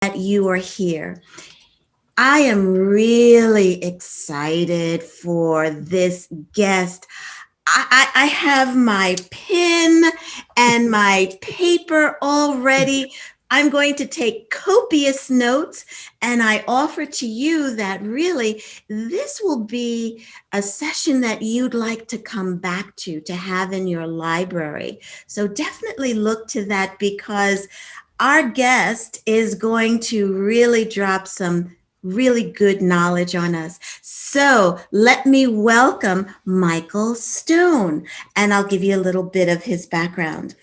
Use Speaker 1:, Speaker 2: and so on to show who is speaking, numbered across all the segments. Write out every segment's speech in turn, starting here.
Speaker 1: that you are here. I am really excited for this guest. I have my pen and my paper all ready. I'm going to take copious notes, and I offer to you that really this will be a session that you'd like to come back to have in your library. So definitely look to that because our guest is going to really drop some really good knowledge on us. So let me welcome Michael Stone, and I'll give you a little bit of his background.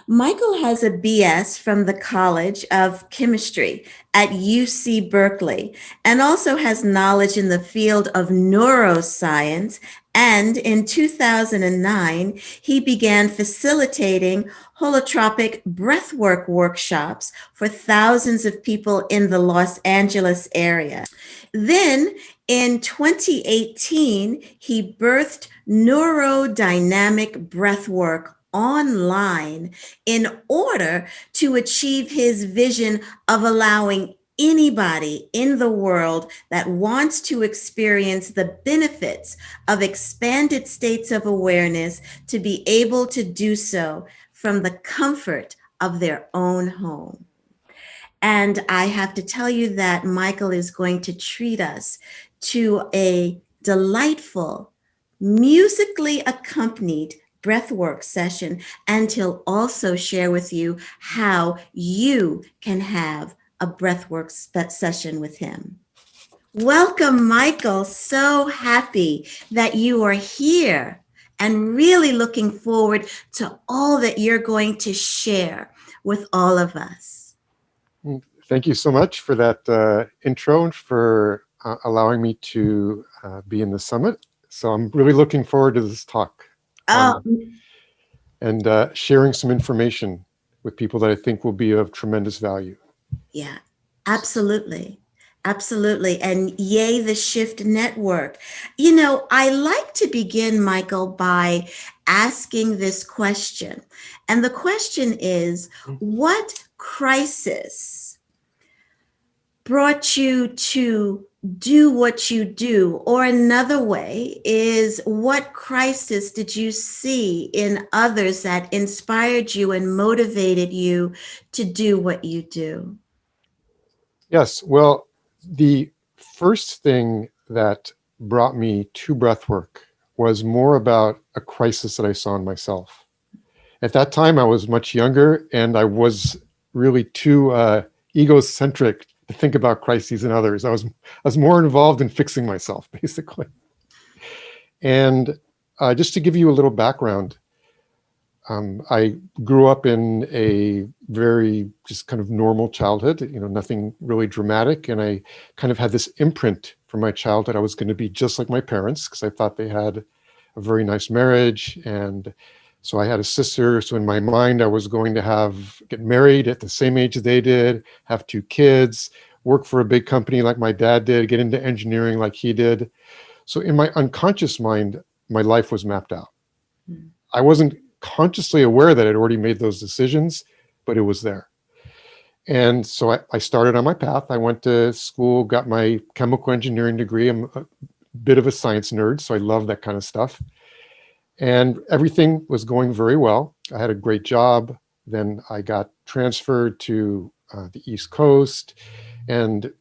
Speaker 1: Michael has a BS from the College of Chemistry at UC Berkeley and also has knowledge in the field of neuroscience. And in 2009, he began facilitating holotropic breathwork workshops for thousands of people in the Los Angeles area. Then in 2018, he birthed neurodynamic breathwork online in order to achieve his vision of allowing anybody in the world that wants to experience the benefits of expanded states of awareness to be able to do so from the comfort of their own home. And I have to tell you that Michael is going to treat us to a delightful, musically accompanied breathwork session, and he'll also share with you how you can have a breathwork session with him. Welcome, Michael. So happy that you are here and really looking forward to all that you're going to share with all of us.
Speaker 2: Thank you so much for that intro and for allowing me to be in the summit. So I'm really looking forward to this talk
Speaker 1: Oh,
Speaker 2: and sharing some information with people that I think will be of tremendous value.
Speaker 1: yeah, absolutely. Absolutely. And yay, the Shift Network. You know, I like to begin, Michael, by asking this question. And the question is, what crisis brought you to do what you do? Or another way is, what crisis did you see in others that inspired you and motivated you to do what you do?
Speaker 2: Yes, well, the first thing that brought me to breathwork was more about a crisis that I saw in myself. At that time, I was much younger, and I was really too egocentric to think about crises in others. I was more involved in fixing myself, basically. And just to give you a little background, I grew up in a very just kind of normal childhood, nothing really dramatic. And I kind of had this imprint from my childhood. I was going to be just like my parents because I thought they had a very nice marriage. And so I had a sister. So in my mind, I was going to get married at the same age as they did, have 2 kids, work for a big company like my dad did, get into engineering like he did. So in my unconscious mind, my life was mapped out. I wasn't consciously aware that I'd already made those decisions, but it was there. And so I started on my path. I went to school, got my chemical engineering degree. I'm a bit of a science nerd, so I love that kind of stuff. And everything was going very well. I had a great job. Then I got transferred to the East Coast. And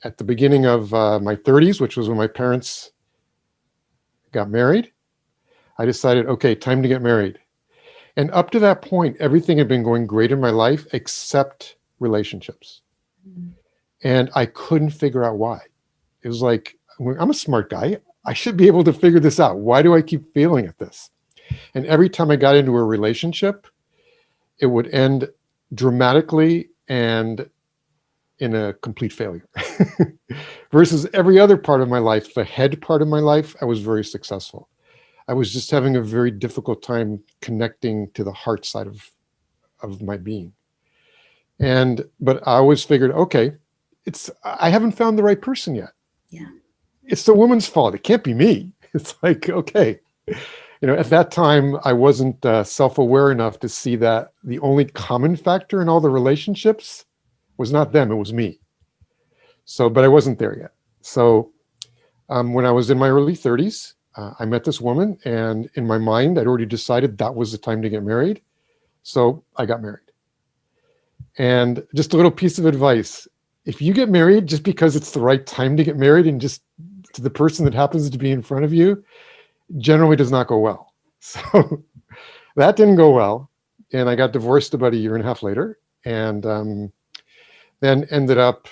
Speaker 2: at the beginning of my 30s, which was when my parents got married, I decided, okay, time to get married. And up to that point, everything had been going great in my life except relationships. And I couldn't figure out why. It was like, I'm a smart guy. I should be able to figure this out. Why do I keep failing at this? And every time I got into a relationship, it would end dramatically and in a complete failure. Versus every other part of my life, the head part of my life, I was very successful. I was just having a very difficult time connecting to the heart side of my being. But I always figured, okay, I haven't found the right person yet.
Speaker 1: Yeah.
Speaker 2: It's the woman's fault. It can't be me. It's like, okay. At that time, I wasn't self-aware enough to see that the only common factor in all the relationships was not them, it was me. So, but I wasn't there yet. So when I was in my early 30s, I met this woman, and in my mind, I'd already decided that was the time to get married. So I got married. And just a little piece of advice: if you get married just because it's the right time to get married and just to the person that happens to be in front of you, generally does not go well. So that didn't go well. And I got divorced about a year and a half later, and then ended up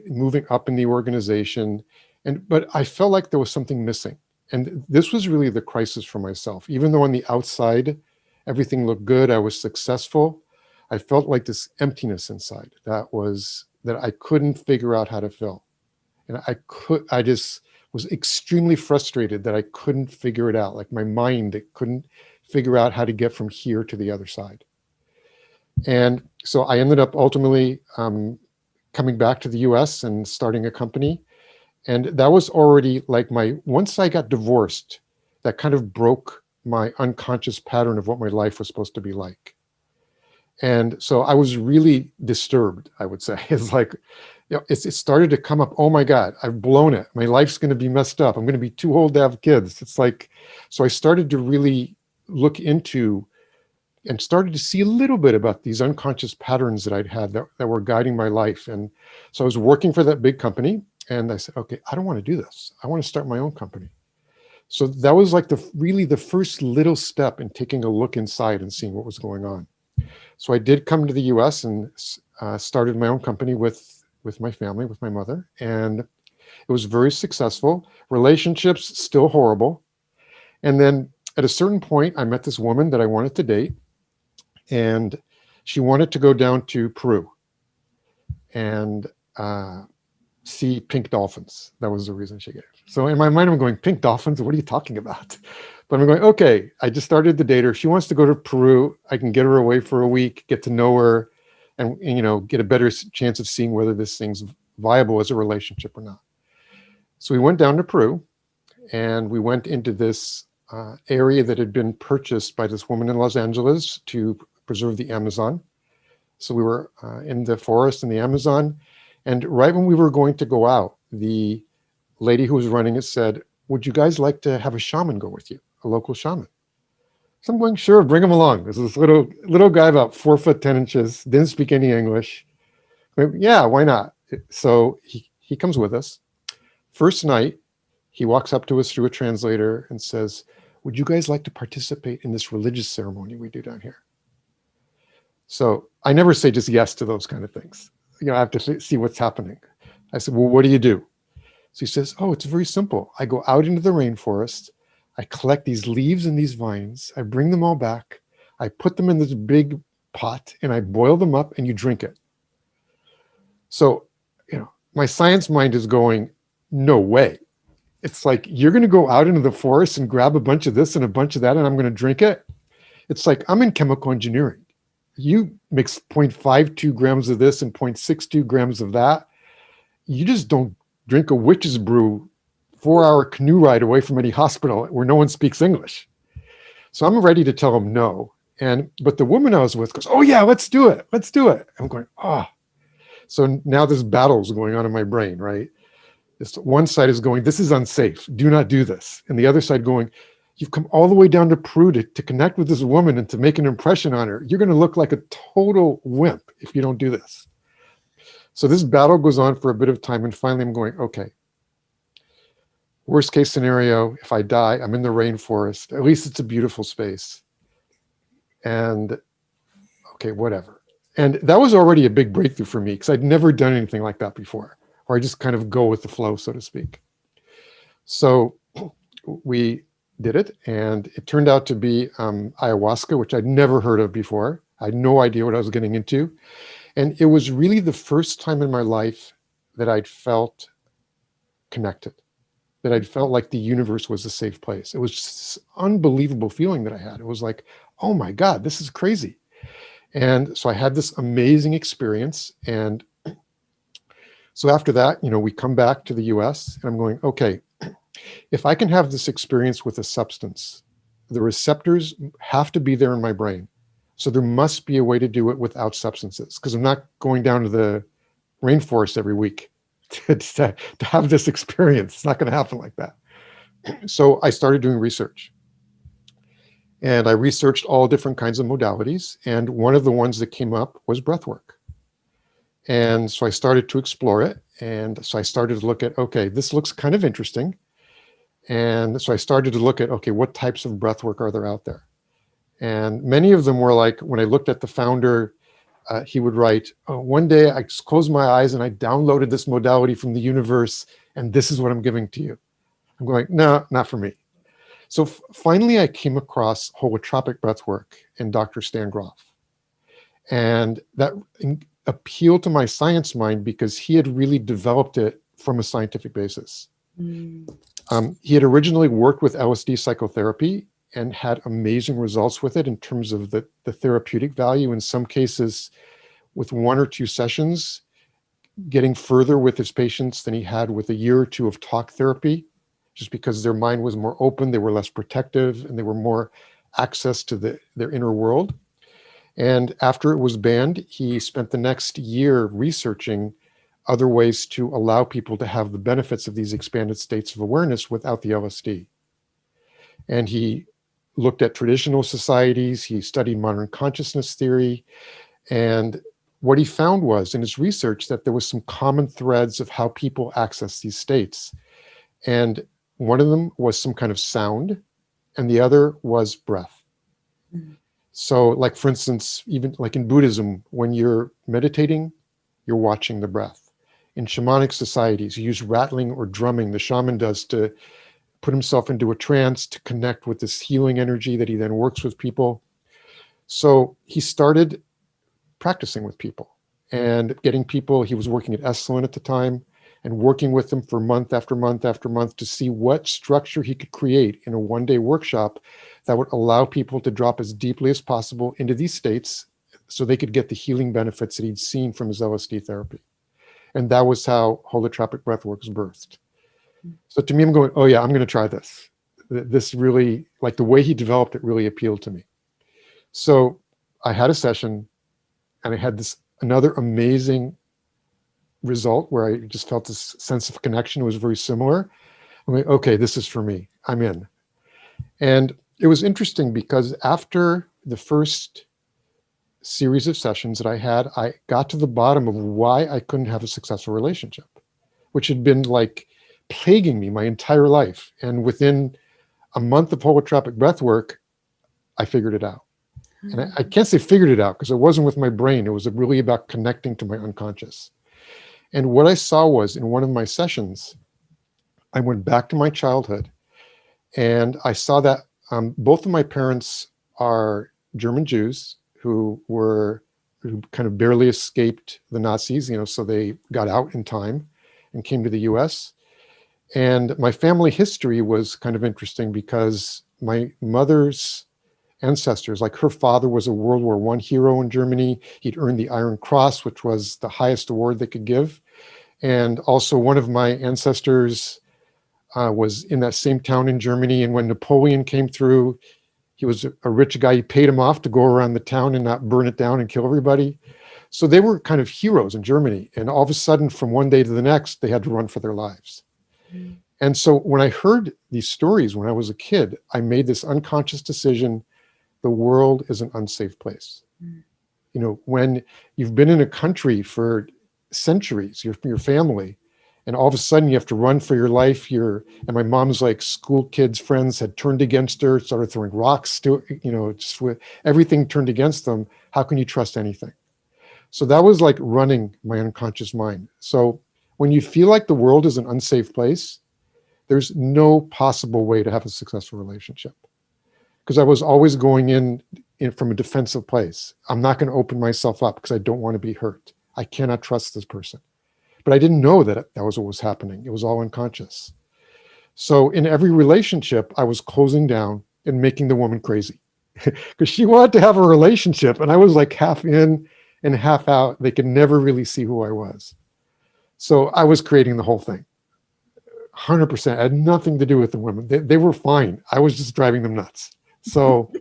Speaker 2: moving up in the organization. But I felt like there was something missing. And this was really the crisis for myself. Even though on the outside, everything looked good, I was successful, I felt like this emptiness inside that I couldn't figure out how to fill. And I just was extremely frustrated that I couldn't figure it out. Like my mind, it couldn't figure out how to get from here to the other side. And so I ended up ultimately coming back to the US and starting a company. And that was already like once I got divorced, that kind of broke my unconscious pattern of what my life was supposed to be like. And so I was really disturbed, I would say. It's like, it started to come up. Oh my God, I've blown it. My life's going to be messed up. I'm going to be too old to have kids. It's like, so I started to really look into and started to see a little bit about these unconscious patterns that I'd had that were guiding my life. And so I was working for that big company, and I said, okay, I don't want to do this. I want to start my own company. So that was like really the first little step in taking a look inside and seeing what was going on. So I did come to the US and started my own company with my family, with my mother. And it was very successful. Relationships still horrible. And then at a certain point, I met this woman that I wanted to date. And she wanted to go down to Peru and see pink dolphins. That was the reason she gave. So in my mind, I'm going, pink dolphins? What are you talking about? But I'm going, okay, I just started to date her. She wants to go to Peru. I can get her away for a week, get to know her, and get a better chance of seeing whether this thing's viable as a relationship or not. So we went down to Peru, and we went into this area that had been purchased by this woman in Los Angeles to preserve the Amazon. So we were in the forest in the Amazon, and right when we were going to go out, the lady who was running it said, would you guys like to have a shaman go with you, a local shaman? So I'm going, sure, bring him along. There's this little guy about 4 foot 10 inches, didn't speak any English. Yeah, why not? So he comes with us. First night, he walks up to us through a translator and says, would you guys like to participate in this religious ceremony we do down here? So I never say just yes to those kind of things. I have to see what's happening. I said, well, what do you do? So he says, oh, it's very simple. I go out into the rainforest. I collect these leaves and these vines. I bring them all back. I put them in this big pot and I boil them up and you drink it. So, my science mind is going, no way. It's like, you're going to go out into the forest and grab a bunch of this and a bunch of that and I'm going to drink it. It's like, I'm in chemical engineering. You mix 0.52 grams of this and 0.62 grams of that. You just don't drink a witch's brew 4-hour canoe ride away from any hospital where no one speaks English. So I'm ready to tell him no. But the woman I was with goes, oh yeah, let's do it. Let's do it. I'm going, oh. So now this battle is going on in my brain, right? This one side is going, this is unsafe. Do not do this. And the other side going, you've come all the way down to Peru to connect with this woman and to make an impression on her. You're going to look like a total wimp if you don't do this. So this battle goes on for a bit of time. And finally I'm going, okay, worst case scenario, if I die, I'm in the rainforest. At least it's a beautiful space. And okay, whatever. And that was already a big breakthrough for me because I'd never done anything like that before, or I just kind of go with the flow, so to speak. So we did it, and it turned out to be ayahuasca, which I'd never heard of before. I had no idea what I was getting into. And it was really the first time in my life that I'd felt connected, that I'd felt like the universe was a safe place. It was just this unbelievable feeling that I had. It was like, oh my God, this is crazy. And so I had this amazing experience. And so after that, we come back to the US and I'm going, okay, if I can have this experience with a substance, the receptors have to be there in my brain. So there must be a way to do it without substances, because I'm not going down to the rainforest every week to have this experience. It's not going to happen like that. So I started doing research, and I researched all different kinds of modalities. And one of the ones that came up was breath work. And so I started to explore it. And so I started to look at, okay, this looks kind of interesting. And so I started to look at, okay, what types of breath work are there out there? And many of them were like, when I looked at the founder, he would write, oh, one day I just closed my eyes and I downloaded this modality from the universe, and this is what I'm giving to you. I'm going, no, not for me. So finally, I came across holotropic breathwork and Dr. Stan Groff. And that appealed to my science mind because he had really developed it from a scientific basis.
Speaker 1: Mm.
Speaker 2: He had originally worked with LSD psychotherapy and had amazing results with it in terms of the therapeutic value. In some cases, with 1 or 2 sessions, getting further with his patients than he had with a year or 2 of talk therapy, just because their mind was more open, they were less protective, and they were more access to their inner world. And after it was banned, he spent the next year researching other ways to allow people to have the benefits of these expanded states of awareness without the LSD. And he looked at traditional societies, he studied modern consciousness theory, and what he found was in his research that there was some common threads of how people access these states. And one of them was some kind of sound, and the other was breath.
Speaker 1: Mm.
Speaker 2: So, like, for instance, even like in Buddhism, when you're meditating, you're watching the breath. In shamanic societies, you use rattling or drumming, the shaman does, to put himself into a trance to connect with this healing energy that he then works with people. So he started practicing with people and getting people. He was working at Esalen at the time and working with them for month after month after month to see what structure he could create in a one-day workshop that would allow people to drop as deeply as possible into these states so they could get the healing benefits that he'd seen from his LSD therapy. And that was how holotropic breathwork was birthed. So to me, I'm going, oh yeah, I'm going to try this. This really, like the way he developed it really appealed to me. So I had a session and I had this another amazing result where I just felt this sense of connection. It was very similar. I'm like, okay, this is for me. I'm in. And it was interesting because after the first series of sessions that I had, I got to the bottom of why I couldn't have a successful relationship, which had been like plaguing me my entire life. And within a month of holotropic breath work, I figured it out. And I can't say figured it out because it wasn't with my brain. It was really about connecting to my unconscious. And what I saw was in one of my sessions, I went back to my childhood and I saw that both of my parents are German Jews who kind of barely escaped the Nazis, so they got out in time and came to the US. And my family history was kind of interesting because my mother's ancestors, like her father was a World War I hero in Germany. He'd earned the Iron Cross, which was the highest award they could give. And also one of my ancestors was in that same town in Germany. And when Napoleon came through, he was a rich guy. He paid him off to go around the town and not burn it down and kill everybody. So they were kind of heroes in Germany. And all of a sudden, from one day to the next, they had to run for their lives. Mm. And so when I heard these stories when I was a kid, I made this unconscious decision: the world is an unsafe place. Mm. When you've been in a country for centuries, your family, and all of a sudden you have to run for your life. And my mom's like school kids, friends had turned against her, started throwing rocks to, just with everything turned against them. How can you trust anything? So that was like running my unconscious mind. So when you feel like the world is an unsafe place, there's no possible way to have a successful relationship. Because I was always going in from a defensive place. I'm not going to open myself up because I don't want to be hurt. I cannot trust this person. But I didn't know that was what was happening. It was all unconscious. So in every relationship, I was closing down and making the woman crazy because she wanted to have a relationship. And I was like half in and half out. They could never really see who I was. So I was creating the whole thing. 100%. It had nothing to do with the women. They were fine. I was just driving them nuts. So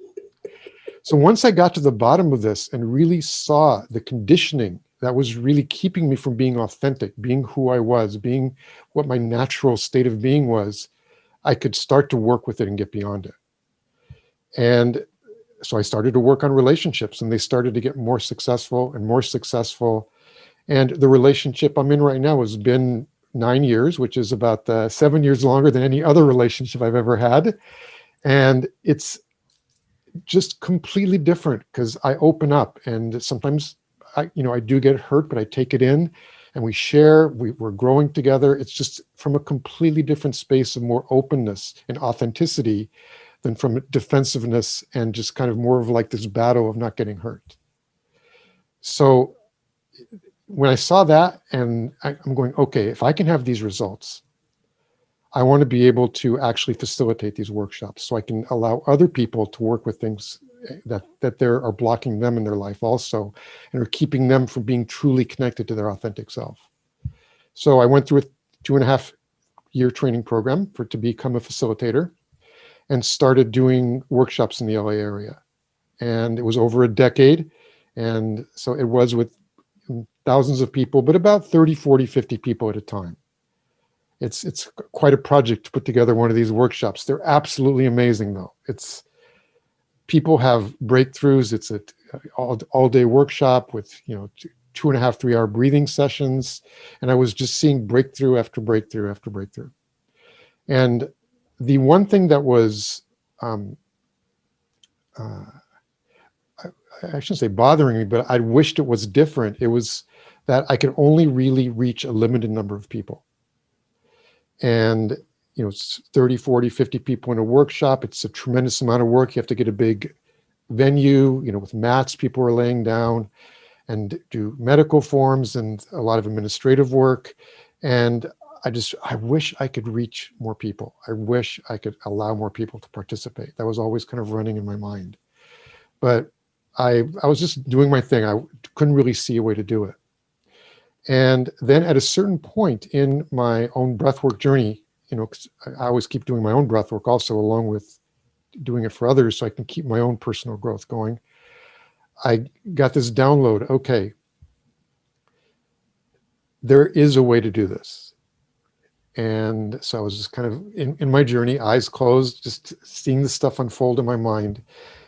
Speaker 2: once I got to the bottom of this and really saw the conditioning that was really keeping me from being authentic, being who I was, being what my natural state of being was, I could start to work with it and get beyond it. And so I started to work on relationships, and they started to get more successful and more successful. And the relationship I'm in right now has been 9 years, which is about 7 years longer than any other relationship I've ever had. And it's just completely different because I open up, and sometimes I do get hurt, but I take it in and we share, we're growing together. It's just from a completely different space of more openness and authenticity than from defensiveness and just kind of more of like this battle of not getting hurt. So when I saw that, and I'm going, okay, if I can have these results, I want to be able to actually facilitate these workshops so I can allow other people to work with things that there are blocking them in their life also, and are keeping them from being truly connected to their authentic self. So I went through a 2.5-year training program to become a facilitator, and started doing workshops in the LA area. And it was over a decade. And so it was with thousands of people, but about 30, 40, 50 people at a time. It's quite a project to put together one of these workshops. They're absolutely amazing, though. People have breakthroughs. It's an all-day workshop with 2.5, 3 hour breathing sessions, and I was just seeing breakthrough after breakthrough after breakthrough. And the one thing that was I shouldn't say bothering me, but I wished it was different. It was that I could only really reach a limited number of people. And, it's 30, 40, 50 people in a workshop. It's a tremendous amount of work. You have to get a big venue, with mats people are laying down, and do medical forms and a lot of administrative work. And I wish I could reach more people. I wish I could allow more people to participate. That was always kind of running in my mind. But I was just doing my thing. I couldn't really see a way to do it. And then at a certain point in my own breathwork journey, 'cause I always keep doing my own breathwork also, along with doing it for others, so I can keep my own personal growth going. I got this download. Okay, there is a way to do this. And so I was just kind of in my journey, eyes closed, just seeing the stuff unfold in my mind.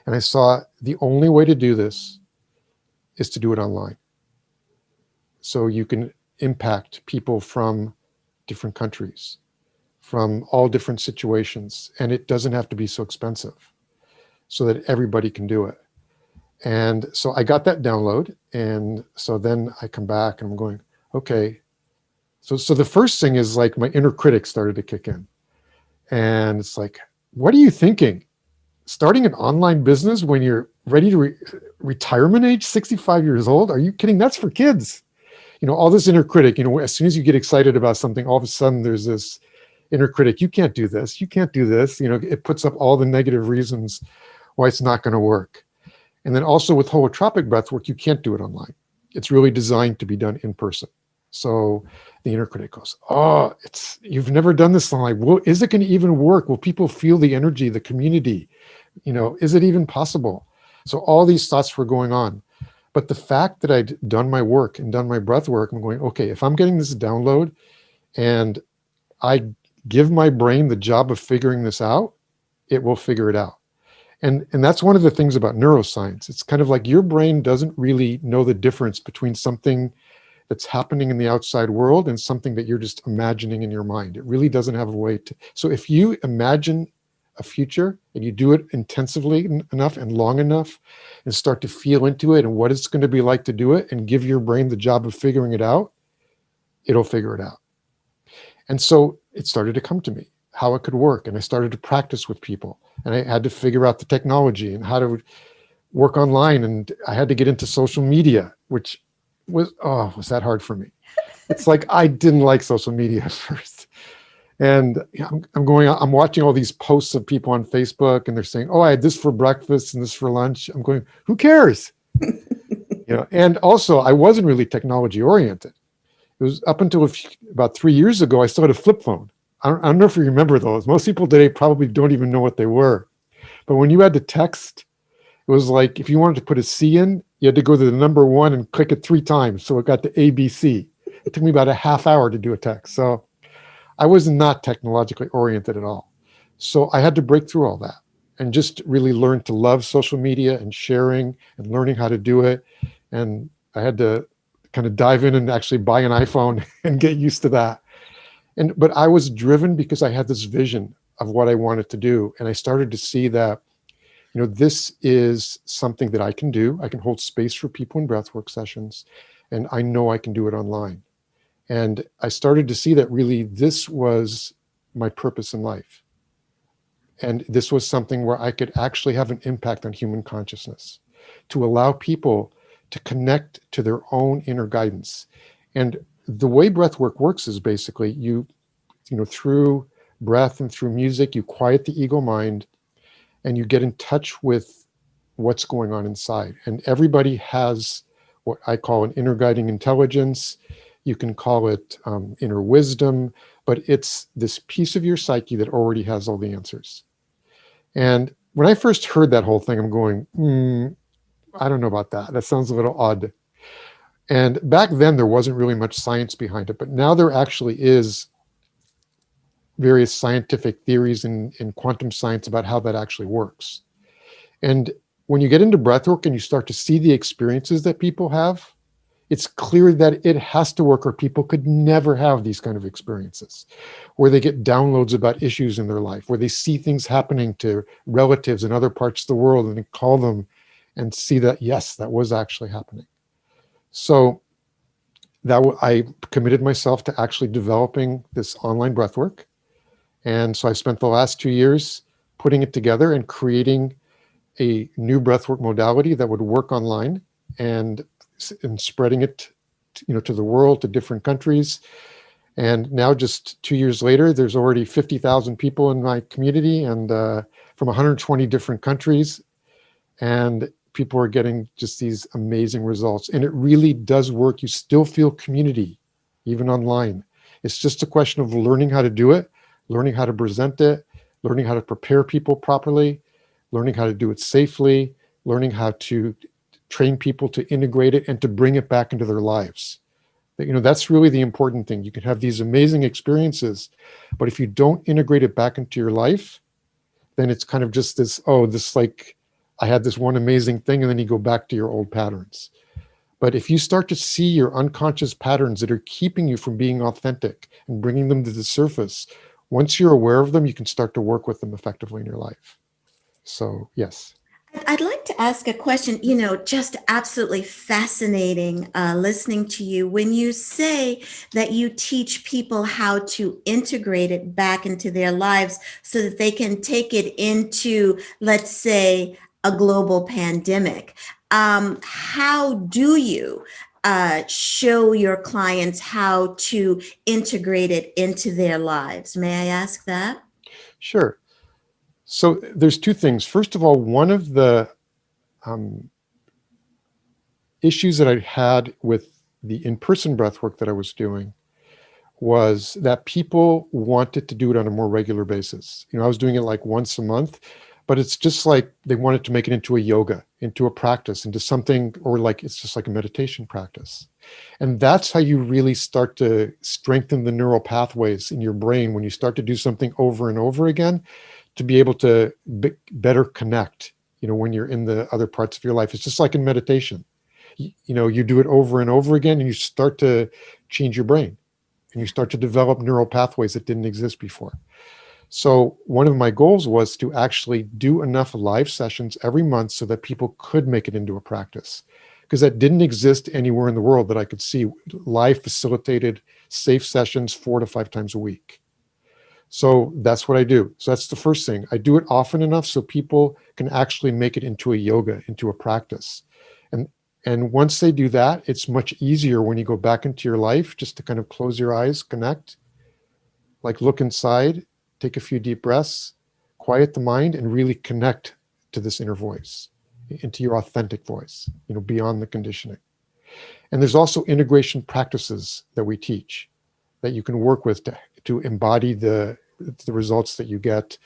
Speaker 2: And I saw the only way to do this is to do it online. So you can impact people from different countries, from all different situations. And it doesn't have to be so expensive, so that everybody can do it. And so I got that download. And so then I come back and I'm going, okay. So the first thing is like my inner critic started to kick in. And it's like, what are you thinking? Starting an online business when you're ready to retirement age, 65 years old? Are you kidding? That's for kids. All this inner critic, as soon as you get excited about something, all of a sudden there's this inner critic. You can't do this. You can't do this. It puts up all the negative reasons why it's not going to work. And then also with holotropic breathwork, you can't do it online. It's really designed to be done in person. So the inner critic goes, oh, you've never done this online. Well, is it going to even work? Will people feel the energy, the community? Is it even possible? So all these thoughts were going on. But the fact that I'd done my work and done my breath work, I'm going, okay, if I'm getting this download and I give my brain the job of figuring this out, it will figure it out. And that's one of the things about neuroscience. It's kind of like your brain doesn't really know the difference between something that's happening in the outside world and something that you're just imagining in your mind. It really doesn't have a way to. So if you imagine a future and you do it intensively enough and long enough and start to feel into it and what it's going to be like to do it and give your brain the job of figuring it out, it'll figure it out. And so it started to come to me how it could work. And I started to practice with people, and I had to figure out the technology and how to work online. And I had to get into social media, which was that hard for me. It's like, I didn't like social media at first. And I'm watching all these posts of people on Facebook, and they're saying, oh, I had this for breakfast and this for lunch. I'm going, who cares? And also I wasn't really technology oriented. It was up until about 3 years ago, I still had a flip phone. I don't know if you remember those. Most people today probably don't even know what they were. But when you had to text It was like if you wanted to put a C in, you had to go to the number one and click it 3 times. So it got to ABC. It took me about a half hour to do a text. So I was not technologically oriented at all. So I had to break through all that and just really learn to love social media and sharing and learning how to do it. And I had to kind of dive in and actually buy an iPhone and get used to that. But I was driven because I had this vision of what I wanted to do. And I started to see that, this is something that I can do. I can hold space for people in breathwork sessions, and I know I can do it online. And I started to see that really this was my purpose in life. And this was something where I could actually have an impact on human consciousness, to allow people to connect to their own inner guidance. And the way breath work works is basically through breath and through music, you quiet the ego mind and you get in touch with what's going on inside. And everybody has what I call an inner guiding intelligence. You can call it inner wisdom, but it's this piece of your psyche that already has all the answers. And when I first heard that whole thing, I'm going, I don't know about that. That sounds a little odd. And back then, there wasn't really much science behind it, but now there actually is various scientific theories in quantum science about how that actually works. And when you get into breathwork and you start to see the experiences that people have, it's clear that it has to work or people could never have these kind of experiences where they get downloads about issues in their life, where they see things happening to relatives in other parts of the world and they call them and see that, yes, that was actually happening. So I committed myself to actually developing this online breathwork. And so I spent the last 2 years putting it together and creating a new breathwork modality that would work online and spreading it to the world, to different countries. And now just 2 years later, there's already 50,000 people in my community and from 120 different countries. And people are getting just these amazing results. And it really does work. You still feel community, even online. It's just a question of learning how to do it, learning how to present it, learning how to prepare people properly, learning how to do it safely, learning how to train people to integrate it and to bring it back into their lives. That's really the important thing. You can have these amazing experiences, but if you don't integrate it back into your life, then it's kind of just this like, I had this one amazing thing, and then you go back to your old patterns. But if you start to see your unconscious patterns that are keeping you from being authentic and bringing them to the surface, once you're aware of them, you can start to work with them effectively in your life. So, yes.
Speaker 1: I'd like to ask a question, just absolutely fascinating listening to you. When you say that you teach people how to integrate it back into their lives so that they can take it into, let's say, a global pandemic, how do you show your clients how to integrate it into their lives? May I ask that?
Speaker 2: Sure. So there's two things. First of all, one of the um, issues that I had with the in-person breath work that I was doing was that people wanted to do it on a more regular basis. I was doing it like once a month, but it's just like they wanted to make it into a yoga, into a practice, into something, or like it's just like a meditation practice. And that's how you really start to strengthen the neural pathways in your brain when you start to do something over and over again, to be able to better connect, when you're in the other parts of your life. It's just like in meditation. You do it over and over again and you start to change your brain and you start to develop neural pathways that didn't exist before. So one of my goals was to actually do enough live sessions every month so that people could make it into a practice, because that didn't exist anywhere in the world that I could see live facilitated safe sessions 4 to 5 times a week. So that's what I do. So that's the first thing. I do it often enough so people can actually make it into a yoga, into a practice. And and once they do that, it's much easier when you go back into your life just to kind of close your eyes, connect, like look inside, take a few deep breaths, quiet the mind, and really connect to this inner voice, into your authentic voice, beyond the conditioning. And there's also integration practices that we teach that you can work with to embody the results that you get.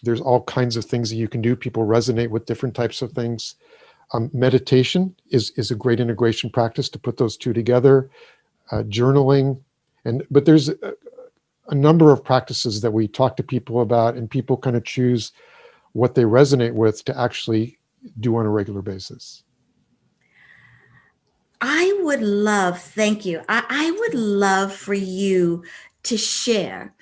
Speaker 2: There's all kinds of things that you can do. People resonate with different types of things. Meditation is a great integration practice to put those two together. Journaling, but there's a number of practices that we talk to people about, and people kind of choose what they resonate with to actually do on a regular basis.
Speaker 1: I would love, thank you. I would love for you to share.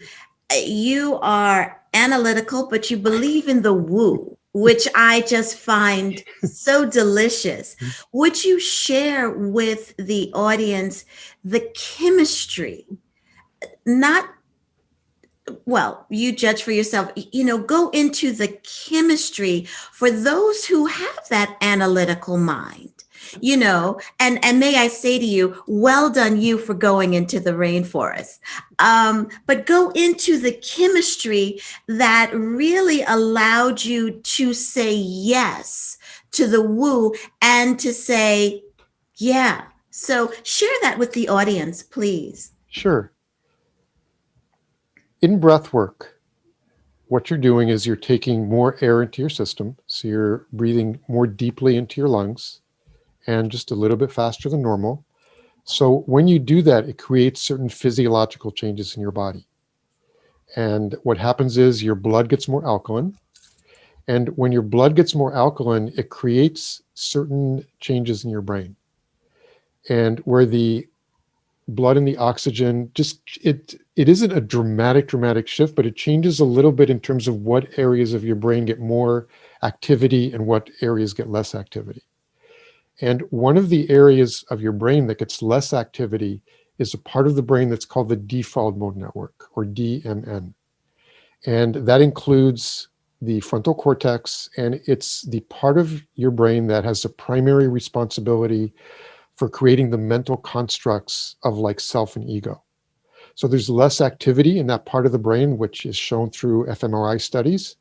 Speaker 1: You are analytical, but you believe in the woo, which I just find so delicious. Would you share with the audience the chemistry, not, well, you judge for yourself, go into the chemistry for those who have that analytical mind, and may I say to you, well done you for going into the rainforest. But go into the chemistry that really allowed you to say yes to the woo and to say, yeah. So share that with the audience, please.
Speaker 2: Sure. In breath work, what you're doing is you're taking more air into your system. So you're breathing more deeply into your lungs and just a little bit faster than normal. So when you do that, it creates certain physiological changes in your body. And what happens is your blood gets more alkaline. And when your blood gets more alkaline, it creates certain changes in your brain. And where the blood and the oxygen just it isn't a dramatic shift, but it changes a little bit in terms of what areas of your brain get more activity and what areas get less activity. And one of the areas of your brain that gets less activity is a part of the brain that's called the default mode network, or DMN. And that includes the frontal cortex, and it's the part of your brain that has the primary responsibility for creating the mental constructs of like self and ego. So there's less activity in that part of the brain, which is shown through fMRI studies.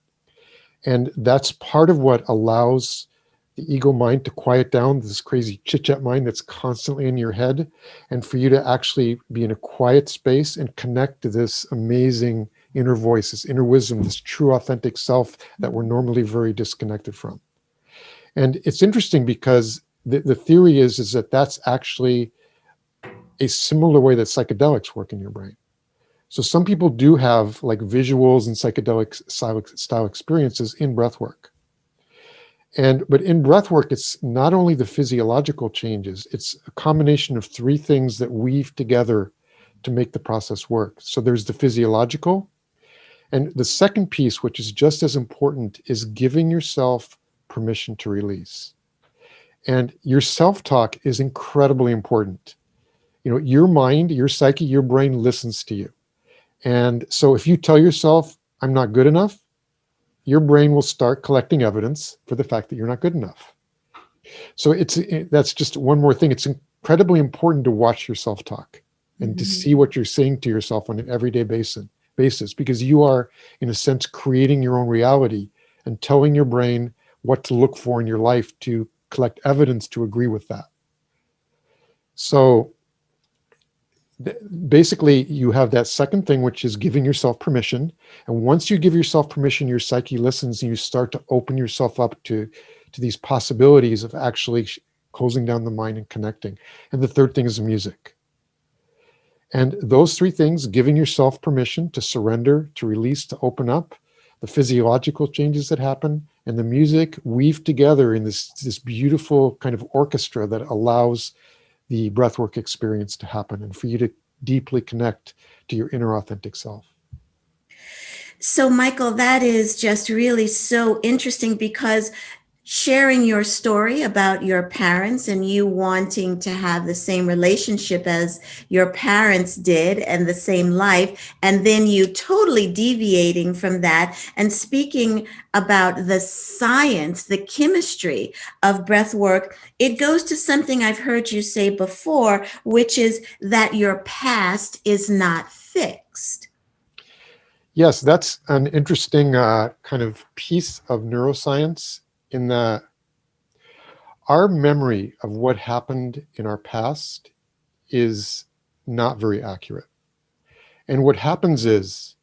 Speaker 2: And that's part of what allows the ego mind to quiet down, this crazy chit chat mind that's constantly in your head, and for you to actually be in a quiet space and connect to this amazing inner voice, this inner wisdom, this true authentic self that we're normally very disconnected from. And it's interesting because the theory is that that's actually a similar way that psychedelics work in your brain. So some people do have like visuals and psychedelic style experiences in breath work. But in breath work, it's not only the physiological changes, it's a combination of three things that weave together to make the process work. So there's the physiological. And the second piece, which is just as important, is giving yourself permission to release. And your self-talk is incredibly important. Your mind, your psyche, your brain listens to you. And so if you tell yourself, I'm not good enough, your brain will start collecting evidence for the fact that you're not good enough. So that's just one more thing. It's incredibly important to watch your self-talk and to see what you're saying to yourself on an everyday basis, because you are, in a sense, creating your own reality and telling your brain what to look for in your life to collect evidence to agree with that. So basically, you have that second thing, which is giving yourself permission. And once you give yourself permission, your psyche listens and you start to open yourself up to these possibilities of actually closing down the mind and connecting. And the third thing is music. And those three things, giving yourself permission to surrender, to release, to open up, the physiological changes that happen, and the music weave together in this beautiful kind of orchestra that allows the breathwork experience to happen and for you to deeply connect to your inner authentic self.
Speaker 1: So, Michael, that is just really so interesting because sharing your story about your parents and you wanting to have the same relationship as your parents did and the same life, and then you totally deviating from that and speaking about the science, the chemistry of breath work, it goes to something I've heard you say before, which is that your past is not fixed.
Speaker 2: Yes, that's an interesting kind of piece of neuroscience in that our memory of what happened in our past is not very accurate. And what happens is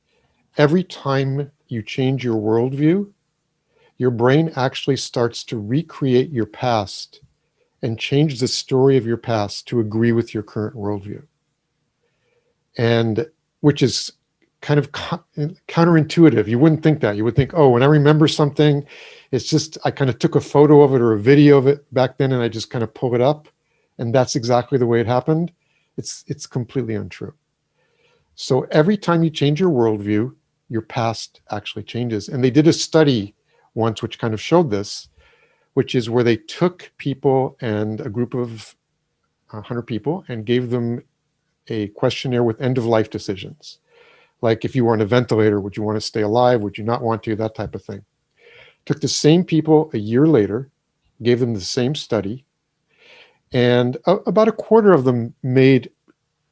Speaker 2: every time you change your worldview, your brain actually starts to recreate your past and change the story of your past to agree with your current worldview. And which is kind of counterintuitive. You wouldn't think that. You would think, oh, when I remember something, it's just I kind of took a photo of it or a video of it back then and I just kind of pull it up. And that's exactly the way it happened. It's completely untrue. So every time you change your worldview, your past actually changes. And they did a study once which kind of showed this, which is where they took people and a group of 100 people and gave them a questionnaire with end of life decisions. Like if you were on a ventilator, would you want to stay alive? Would you not want to? That type of thing. Took the same people a year later, gave them the same study, and about a quarter of them made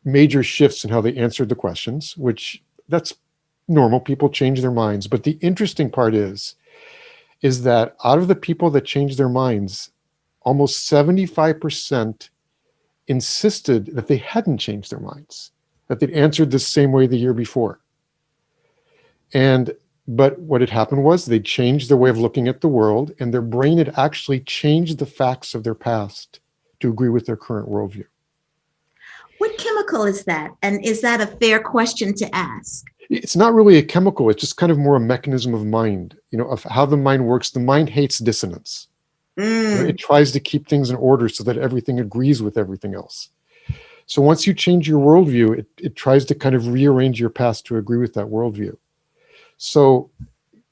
Speaker 2: major shifts in how they answered the questions, which that's normal. People change their minds. But the interesting part is that out of the people that changed their minds, almost 75% insisted that they hadn't changed their minds, that they'd answered the same way the year before. But what had happened was they changed their way of looking at the world, and their brain had actually changed the facts of their past to agree with their current worldview.
Speaker 1: What chemical is that? And is that a fair question to ask?
Speaker 2: It's not really a chemical. It's just kind of more a mechanism of mind, of how the mind works. The mind hates dissonance. It tries to keep things in order so that everything agrees with everything else. So once you change your worldview, it tries to kind of rearrange your past to agree with that worldview. So,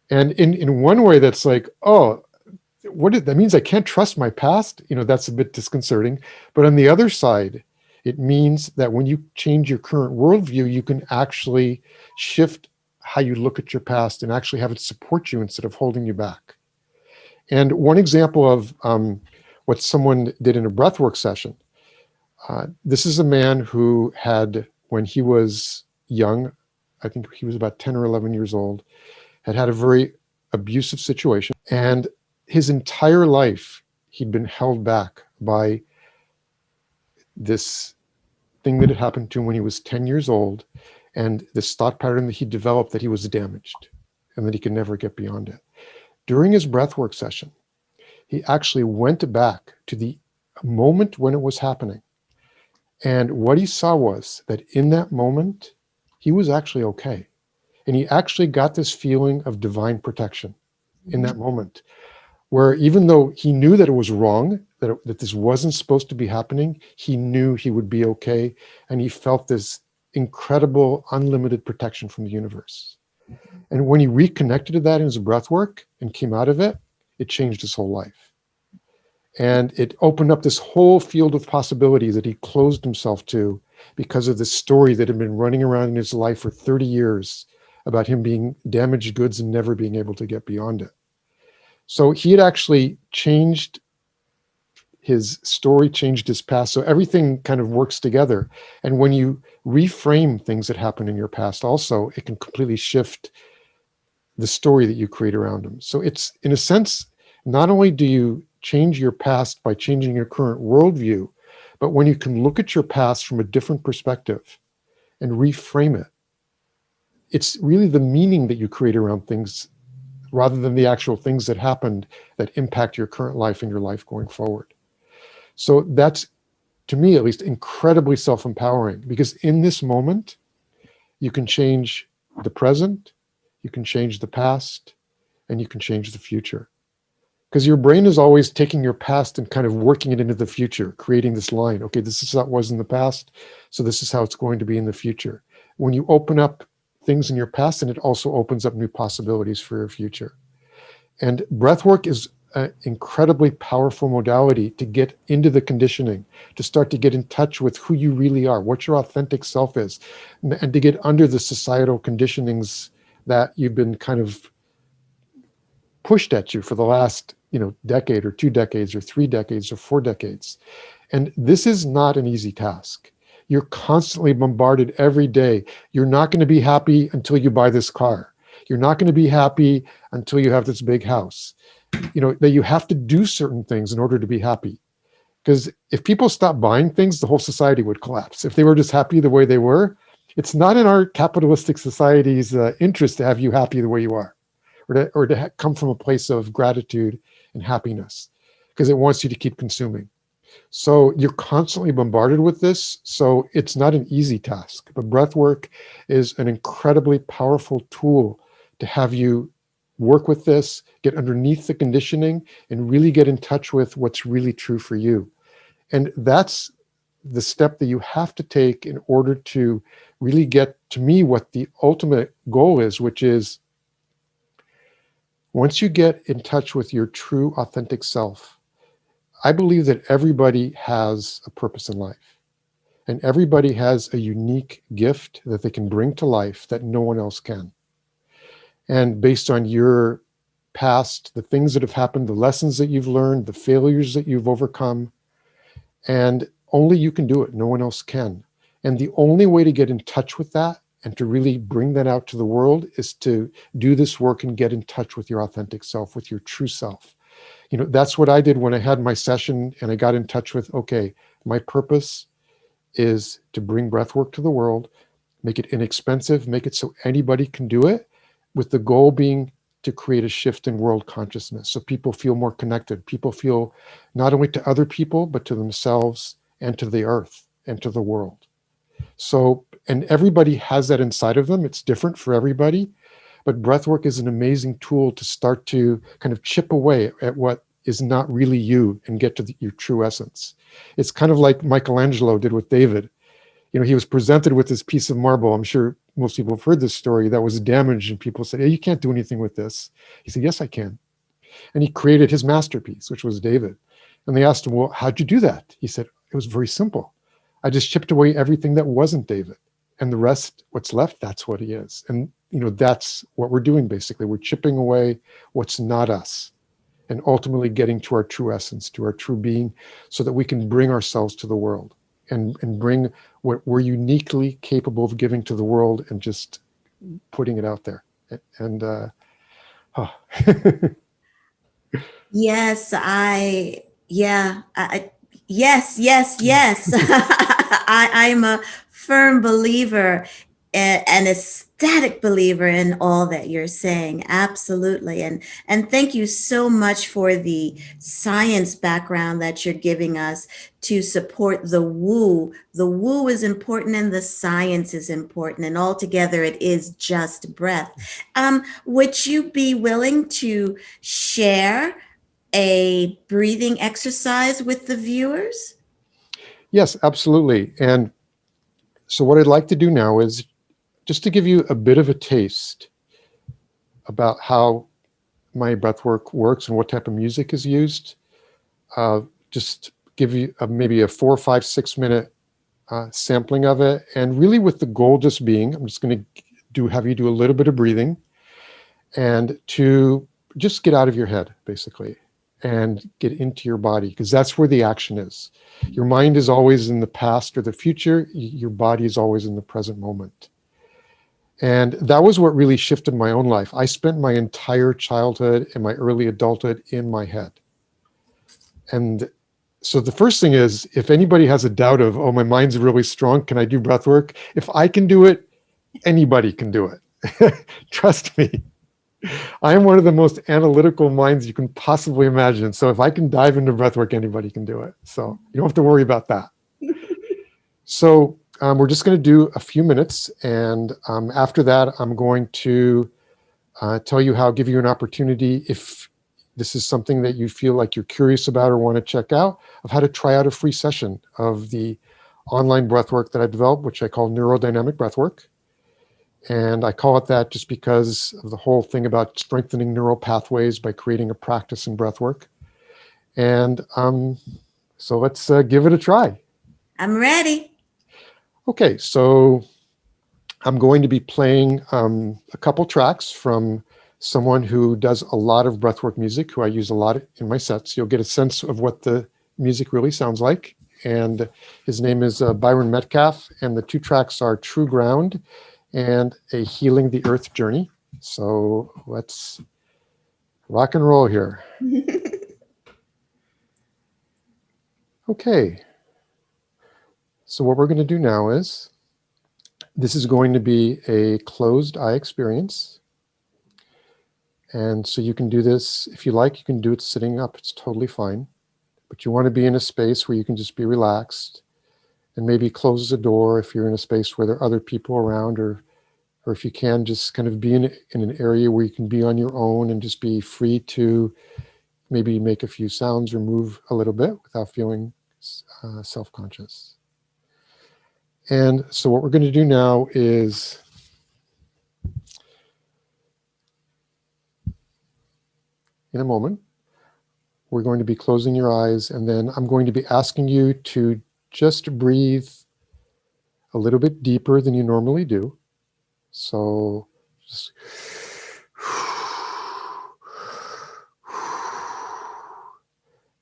Speaker 2: and in one way that's like, oh, that means I can't trust my past? That's a bit disconcerting. But on the other side, it means that when you change your current worldview, you can actually shift how you look at your past and actually have it support you instead of holding you back. And one example of what someone did in a breathwork session, this is a man who had, when he was young, I think he was about 10 or 11 years old, had a very abusive situation. And his entire life, he'd been held back by this thing that had happened to him when he was 10 years old, and this thought pattern that he developed that he was damaged and that he could never get beyond it. During his breathwork session, he actually went back to the moment when it was happening. And what he saw was that in that moment, he was actually okay. And he actually got this feeling of divine protection in that moment, where even though he knew that it was wrong, that this wasn't supposed to be happening, he knew he would be okay. And he felt this incredible, unlimited protection from the universe. And when he reconnected to that in his breath work and came out of it, it changed his whole life. And it opened up this whole field of possibilities that he closed himself to because of this story that had been running around in his life for 30 years about him being damaged goods and never being able to get beyond it. So he had actually changed his story, changed his past. So everything kind of works together. And when you reframe things that happen in your past also, it can completely shift the story that you create around them. So it's, in a sense, not only do you change your past by changing your current worldview, but when you can look at your past from a different perspective and reframe it, it's really the meaning that you create around things rather than the actual things that happened that impact your current life and your life going forward. So that's, to me at least, incredibly self-empowering, because in this moment, you can change the present, you can change the past, and you can change the future. Because your brain is always taking your past and kind of working it into the future, creating this line. Okay, this is how it was in the past, so this is how it's going to be in the future. When you open up things in your past, and it also opens up new possibilities for your future. And breathwork is an incredibly powerful modality to get into the conditioning, to start to get in touch with who you really are, what your authentic self is, and to get under the societal conditionings that you've been kind of pushed at you for the last, decade or 2 decades or 3 decades or 4 decades. And this is not an easy task. You're constantly bombarded every day. You're not going to be happy until you buy this car. You're not going to be happy until you have this big house. That you have to do certain things in order to be happy. Because if people stopped buying things, the whole society would collapse. If they were just happy the way they were, It's not in our capitalistic society's interest to have you happy the way you are, or to come from a place of gratitude and happiness, because it wants you to keep consuming. So you're constantly bombarded with this. So it's not an easy task. But breath work is an incredibly powerful tool to have you work with this, get underneath the conditioning, and really get in touch with what's really true for you. And that's the step that you have to take in order to really get to me what the ultimate goal is, which is once you get in touch with your true, authentic self, I believe that everybody has a purpose in life. And everybody has a unique gift that they can bring to life that no one else can. And based on your past, the things that have happened, the lessons that you've learned, the failures that you've overcome, and only you can do it. No one else can. And the only way to get in touch with that and to really bring that out to the world is to do this work and get in touch with your authentic self, with your true self. That's what I did when I had my session and I got in touch with, okay, my purpose is to bring breath work to the world, make it inexpensive, make it so anybody can do it, with the goal being to create a shift in world consciousness so people feel more connected. People feel not only to other people, but to themselves and to the earth and to the world. So, and everybody has that inside of them. It's different for everybody, but breathwork is an amazing tool to start to kind of chip away at what is not really you and get to your true essence. It's kind of like Michelangelo did with David. He was presented with this piece of marble. I'm sure most people have heard this story that was damaged, and people said, "Hey, you can't do anything with this." He said, "Yes, I can." And he created his masterpiece, which was David. And they asked him, "Well, how'd you do that?" He said, "It was very simple. I just chipped away everything that wasn't David. And the rest, what's left, that's what he is." And, that's what we're doing basically. We're chipping away what's not us and ultimately getting to our true essence, to our true being, so that we can bring ourselves to the world and bring what we're uniquely capable of giving to the world and just putting it out there. And, oh.
Speaker 1: Yes, yes, yes, yes. I'm a firm believer, an ecstatic believer in all that you're saying. Absolutely. And thank you so much for the science background that you're giving us to support the woo. The woo is important and the science is important, and altogether it is just breath. Would you be willing to share a breathing exercise with the viewers?
Speaker 2: Yes, absolutely. And so what I'd like to do now is just to give you a bit of a taste about how my breathwork works and what type of music is used. Just give you maybe a 4, 5, 6 minute sampling of it, and really with the goal just being, I'm just going to have you do a little bit of breathing and to just get out of your head, basically, and get into your body, because that's where the action is. Your mind is always in the past or the future. Your body is always in the present moment. And that was what really shifted my own life. I spent my entire childhood and my early adulthood in my head. And so the first thing is, if anybody has a doubt of, oh, my mind's really strong, can I do breath work? If I can do it, anybody can do it. Trust me. I am one of the most analytical minds you can possibly imagine. So if I can dive into breathwork, anybody can do it. So you don't have to worry about that. So we're just going to do a few minutes. And after that, I'm going to tell you how, give you an opportunity, if this is something that you feel like you're curious about or want to check out, of how to try out a free session of the online breathwork that I developed, which I call neurodynamic breathwork. And I call it that just because of the whole thing about strengthening neural pathways by creating a practice in breathwork. And so let's give it a try.
Speaker 1: I'm ready.
Speaker 2: Okay, so I'm going to be playing a couple tracks from someone who does a lot of breathwork music, who I use a lot in my sets. You'll get a sense of what the music really sounds like. And his name is Byron Metcalf, and the two tracks are True Ground and A Healing the Earth Journey. So let's rock and roll here. Okay. So what we're going to do now is This is going to be a closed eye experience. And so you can do this, if you like, you can do it sitting up. It's totally fine. But you want to be in a space where you can just be relaxed, and maybe close the door if you're in a space where there are other people around, or if you can, just kind of be in an area where you can be on your own and just be free to maybe make a few sounds or move a little bit without feeling self-conscious. And so what we're going to do now is, in a moment, we're going to be closing your eyes, and then I'm going to be asking you to just breathe a little bit deeper than you normally do. So just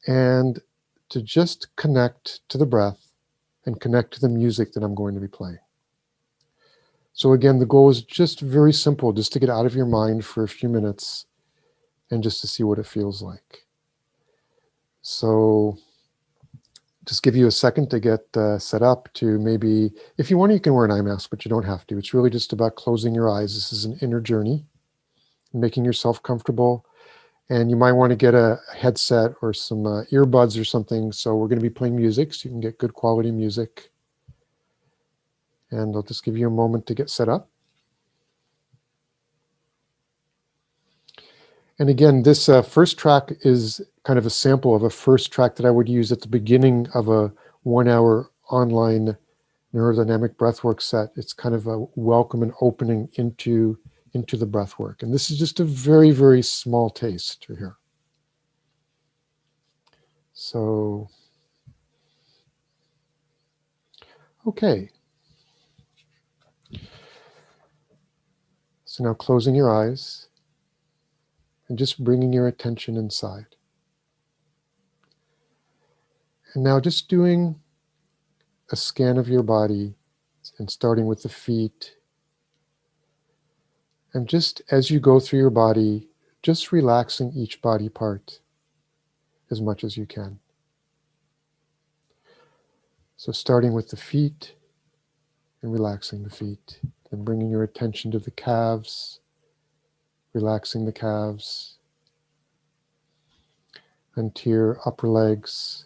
Speaker 2: and to just connect to the breath and connect to the music that I'm going to be playing. So again, the goal is just very simple, just to get out of your mind for a few minutes and just to see what it feels like. So just give you a second to get set up. To maybe, if you want, you can wear an eye mask, but you don't have to. It's really just about closing your eyes. This is an inner journey, making yourself comfortable. And you might want to get a headset or some earbuds or something. So we're going to be playing music, so you can get good quality music. And I'll just give you a moment to get set up. And again, this first track is kind of a sample of a first track that I would use at the beginning of a 1-hour online neurodynamic breathwork set. It's kind of a welcome and opening into the breathwork. And this is just a very, very small taste here. So, okay. So now closing your eyes and just bringing your attention inside. And now just doing a scan of your body and starting with the feet. And just as you go through your body, just relaxing each body part as much as you can. So starting with the feet and relaxing the feet, and bringing your attention to the calves, relaxing the calves, and to your upper legs,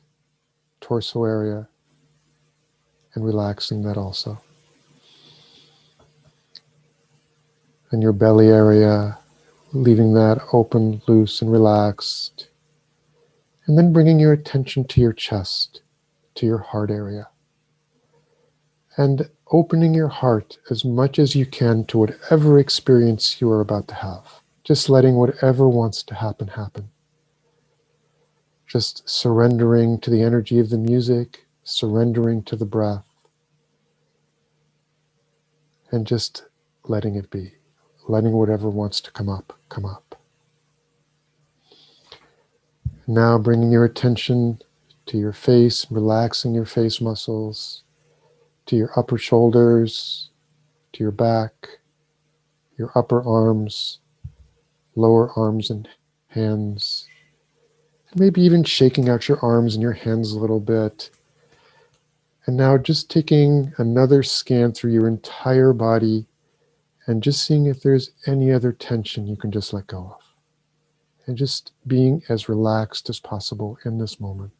Speaker 2: torso area, and relaxing that also. And your belly area, leaving that open, loose, and relaxed. And then bringing your attention to your chest, to your heart area. And opening your heart as much as you can to whatever experience you are about to have. Just letting whatever wants to happen, happen. Just surrendering to the energy of the music, surrendering to the breath, and just letting it be. Letting whatever wants to come up, come up. Now bringing your attention to your face, relaxing your face muscles, to your upper shoulders, to your back, your upper arms, lower arms and hands. Maybe even shaking out your arms and your hands a little bit. And now just taking another scan through your entire body and just seeing if there's any other tension you can just let go of. And just being as relaxed as possible in this moment.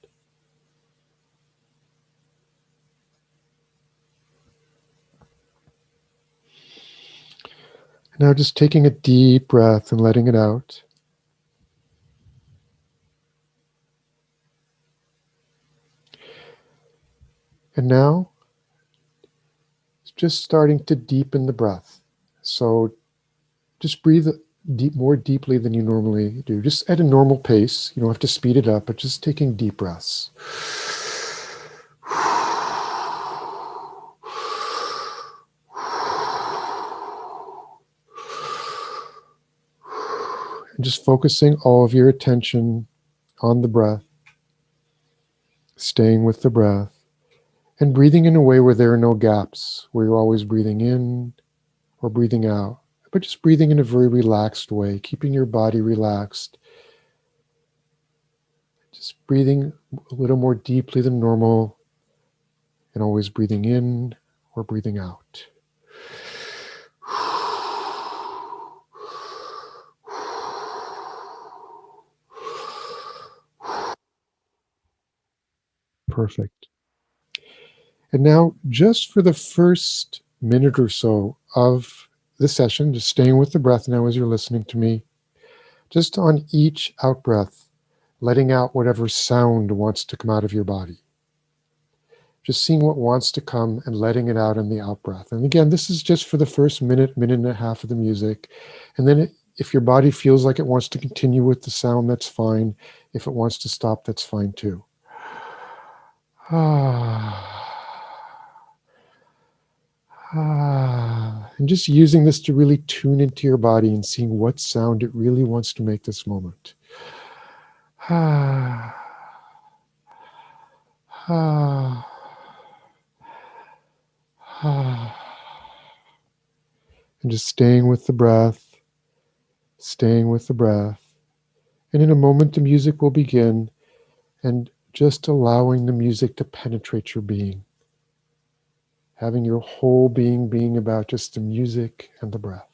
Speaker 2: Now just taking a deep breath and letting it out. And now, just starting to deepen the breath. So just breathe more deeply than you normally do. Just at a normal pace. You don't have to speed it up, but just taking deep breaths. And just focusing all of your attention on the breath, staying with the breath, and breathing in a way where there are no gaps, where you're always breathing in or breathing out, but just breathing in a very relaxed way, keeping your body relaxed. Just breathing a little more deeply than normal, and always breathing in or breathing out. Perfect. And now, just for the first minute or so of the session, just staying with the breath now as you're listening to me, just on each out breath, letting out whatever sound wants to come out of your body. Just seeing what wants to come and letting it out in the out breath. And again, this is just for the first minute, minute and a half of the music. And then if your body feels like it wants to continue with the sound, that's fine. If it wants to stop, that's fine too. And just using this to really tune into your body and seeing what sound it really wants to make this moment. And just staying with the breath, staying with the breath. And in a moment, the music will begin, and just allowing the music to penetrate your being. Having your whole being about just the music and the breath.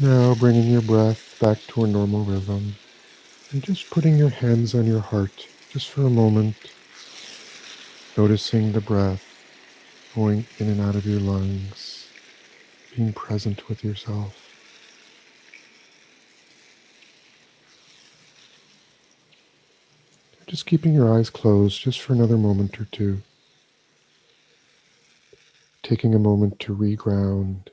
Speaker 2: Now bringing your breath back to a normal rhythm and just putting your hands on your heart just for a moment, noticing the breath going in and out of your lungs, being present with yourself. Just keeping your eyes closed just for another moment or two, taking a moment to reground,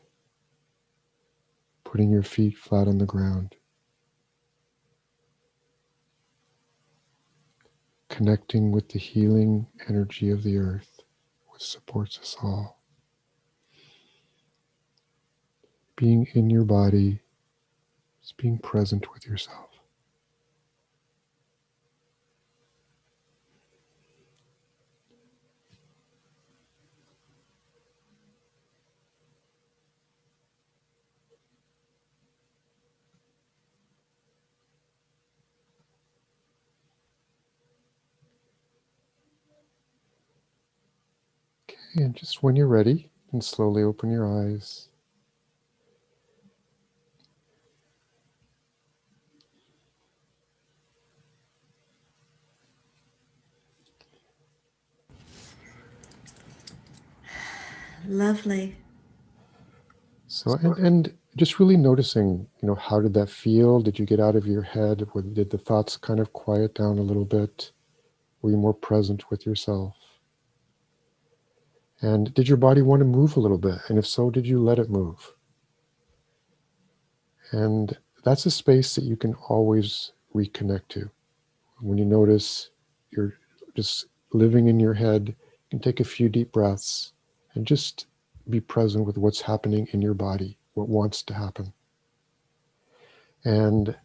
Speaker 2: putting your feet flat on the ground, connecting with the healing energy of the earth, which supports us all. Being in your body is being present with yourself. Okay, and just when you're ready, you can slowly open your eyes.
Speaker 1: Lovely.
Speaker 2: So, and just really noticing, how did that feel? Did you get out of your head? Did the thoughts kind of quiet down a little bit? Were you more present with yourself? And did your body want to move a little bit? And if so, did you let it move? And that's a space that you can always reconnect to. When you notice you're just living in your head, you can take a few deep breaths and just be present with what's happening in your body, what wants to happen. And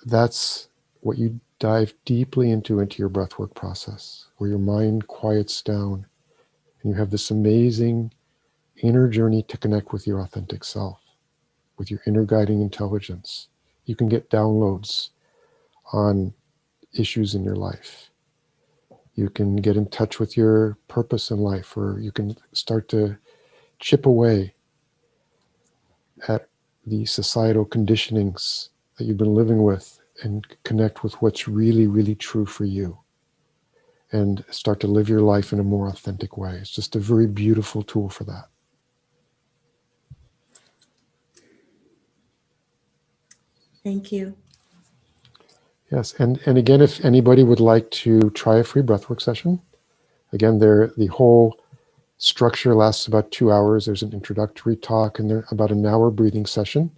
Speaker 2: that's what you dive deeply into your breathwork process, where your mind quiets down and you have this amazing inner journey to connect with your authentic self, with your inner guiding intelligence. You can get downloads on issues in your life. You can get in touch with your purpose in life, or you can start to chip away at the societal conditionings that you've been living with and connect with what's really, really true for you and start to live your life in a more authentic way. It's just a very beautiful tool for that.
Speaker 1: Thank you.
Speaker 2: Yes, and again, if anybody would like to try a free breathwork session, again, the whole structure lasts about 2 hours. There's an introductory talk and then about an hour breathing session.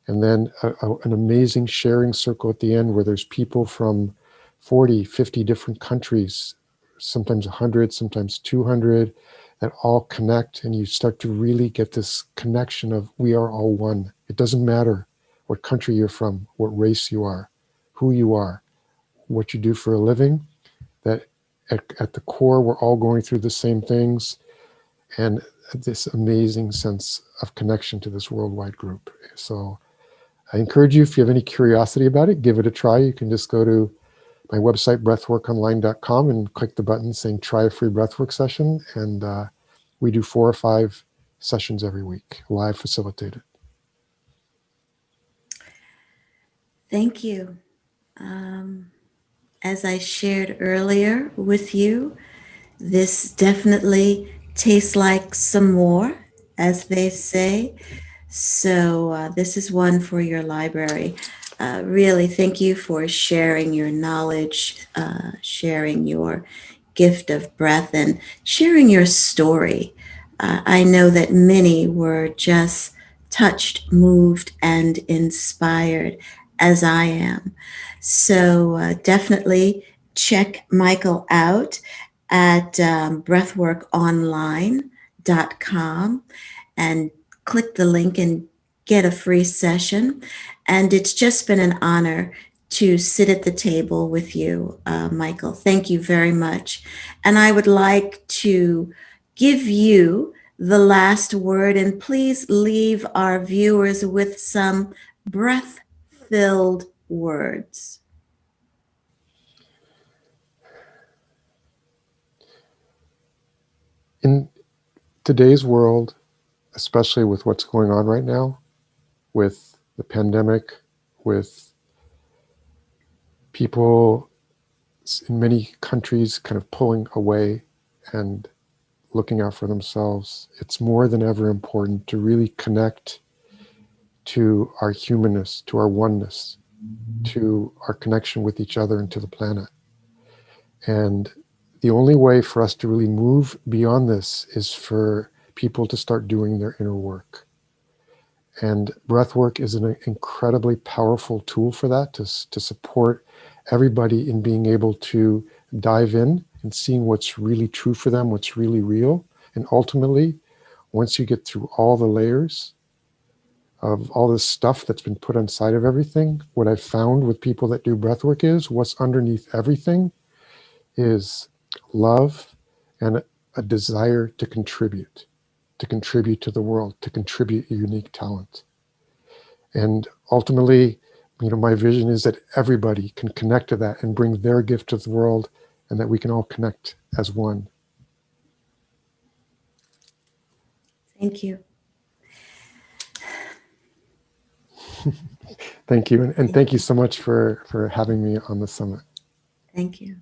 Speaker 2: And then an amazing sharing circle at the end where there's people from 40, 50 different countries, sometimes 100, sometimes 200, that all connect. And you start to really get this connection of we are all one. It doesn't matter what country you're from, what race you are, who you are, what you do for a living, that at the core, we're all going through the same things. And this amazing sense of connection to this worldwide group. So I encourage you, if you have any curiosity about it, give it a try. You can just go to my website, breathworkonline.com, and click the button saying try a free breathwork session. And we do 4 or 5 sessions every week, live facilitated.
Speaker 1: Thank you. Um, as I shared earlier with you, this definitely tastes like some more, as they say. So, this is one for your library. Really, thank you for sharing your knowledge, sharing your gift of breath, and sharing your story. I know that many were just touched, moved, and inspired, as I am. So, definitely check Michael out at breathworkonline.com and click the link and get a free session. And it's just been an honor to sit at the table with you, Michael. Thank you very much. And I would like to give you the last word, and please leave our viewers with some breath filled words.
Speaker 2: In today's world, especially with what's going on right now, with the pandemic, with people in many countries kind of pulling away and looking out for themselves, it's more than ever important to really connect to our humanness, to our oneness, to our connection with each other and to the planet. And the only way for us to really move beyond this is for people to start doing their inner work. And breath work is an incredibly powerful tool for that, to support everybody in being able to dive in and seeing what's really true for them, what's really real. And ultimately, once you get through all the layers of all this stuff that's been put inside of everything, what I've found with people that do breath work is what's underneath everything is love and a desire to contribute to the world, to contribute a unique talent. And ultimately, my vision is that everybody can connect to that and bring their gift to the world, and that we can all connect as one.
Speaker 1: Thank you.
Speaker 2: Thank you. And
Speaker 1: Thank
Speaker 2: thank you
Speaker 1: you.
Speaker 2: so much for having me on the summit.
Speaker 1: Thank you.